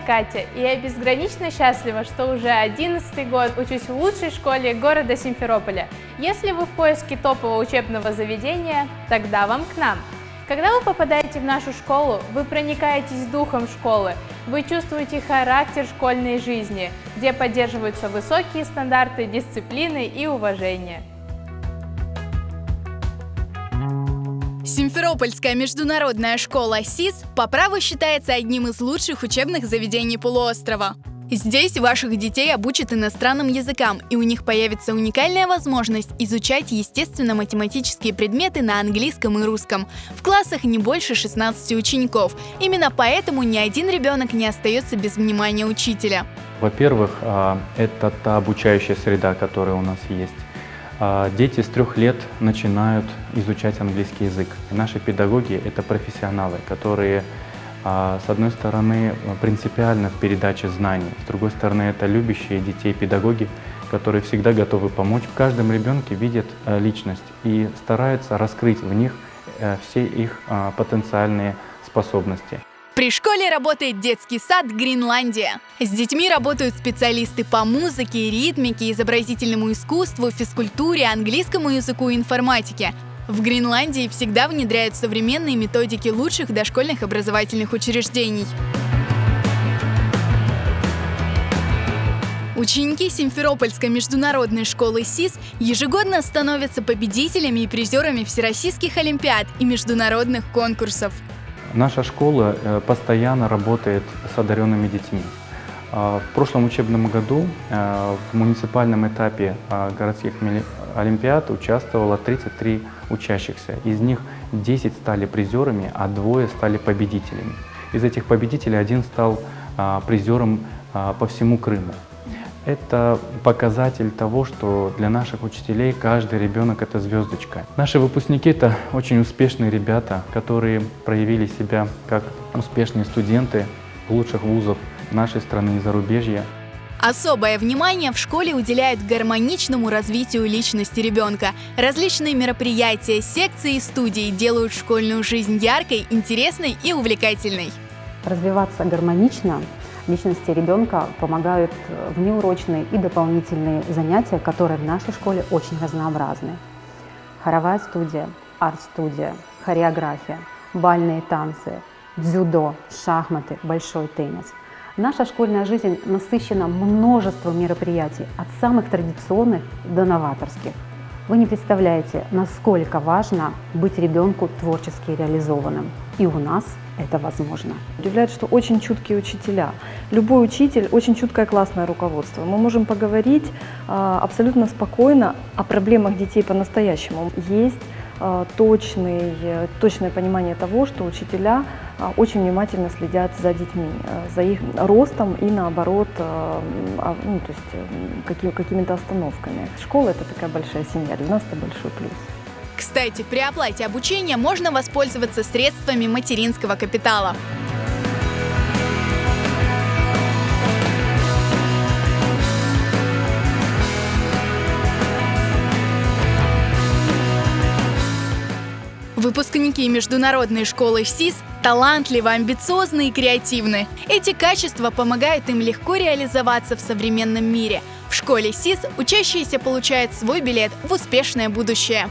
Катя, и я безгранично счастлива, что уже 11-й год учусь в лучшей школе города Симферополя. Если вы в поиске топового учебного заведения, тогда вам к нам. Когда вы попадаете в нашу школу, вы проникаетесь духом школы, вы чувствуете характер школьной жизни, где поддерживаются высокие стандарты дисциплины и уважения. Симферопольская международная школа СИС по праву считается одним из лучших учебных заведений полуострова. Здесь ваших детей обучат иностранным языкам, и у них появится уникальная возможность изучать естественно-математические предметы на английском и русском. В классах не больше 16 учеников. Именно поэтому ни один ребенок не остается без внимания учителя. Во-первых, это та обучающая среда, которая у нас есть. Дети с 3 лет начинают изучать английский язык. Наши педагоги – это профессионалы, которые, с одной стороны, принципиально в передаче знаний, с другой стороны, это любящие детей педагоги, которые всегда готовы помочь. В каждом ребенке видят личность и стараются раскрыть в них все их потенциальные способности. При школе работает детский сад «Гренландия». С детьми работают специалисты по музыке, ритмике, изобразительному искусству, физкультуре, английскому языку и информатике. В Гренландии всегда внедряют современные методики лучших дошкольных образовательных учреждений. Ученики Симферопольской международной школы СИС ежегодно становятся победителями и призерами всероссийских олимпиад и международных конкурсов. Наша школа постоянно работает с одаренными детьми. В прошлом учебном году в муниципальном этапе городских олимпиад участвовало 33 учащихся. Из них 10 стали призерами, а 2 стали победителями. Из этих победителей 1 стал призером по всему Крыму. Это показатель того, что для наших учителей каждый ребенок – это звездочка. Наши выпускники – это очень успешные ребята, которые проявили себя как успешные студенты лучших вузов нашей страны и зарубежья. Особое внимание в школе уделяют гармоничному развитию личности ребенка. Различные мероприятия, секции и студии делают школьную жизнь яркой, интересной и увлекательной. Развиваться гармонично личности ребенка помогают внеурочные и дополнительные занятия, которые в нашей школе очень разнообразны. Хоровая студия, арт-студия, хореография, бальные танцы, дзюдо, шахматы, большой теннис. Наша школьная жизнь насыщена множеством мероприятий, от самых традиционных до новаторских. Вы не представляете, насколько важно быть ребенку творчески реализованным. И у нас это возможно. Удивляет, что очень чуткие учителя. Любой учитель – очень чуткое классное руководство. Мы можем поговорить абсолютно спокойно о проблемах детей по-настоящему. Есть точное понимание того, что учителя очень внимательно следят за детьми, за их ростом и наоборот, какими-то остановками. Школа – это такая большая семья, для нас это большой плюс. Кстати, при оплате обучения можно воспользоваться средствами материнского капитала. Выпускники международной школы СИС талантливы, амбициозны и креативны. Эти качества помогают им легко реализоваться в современном мире. В школе СИС учащиеся получают свой билет в успешное будущее.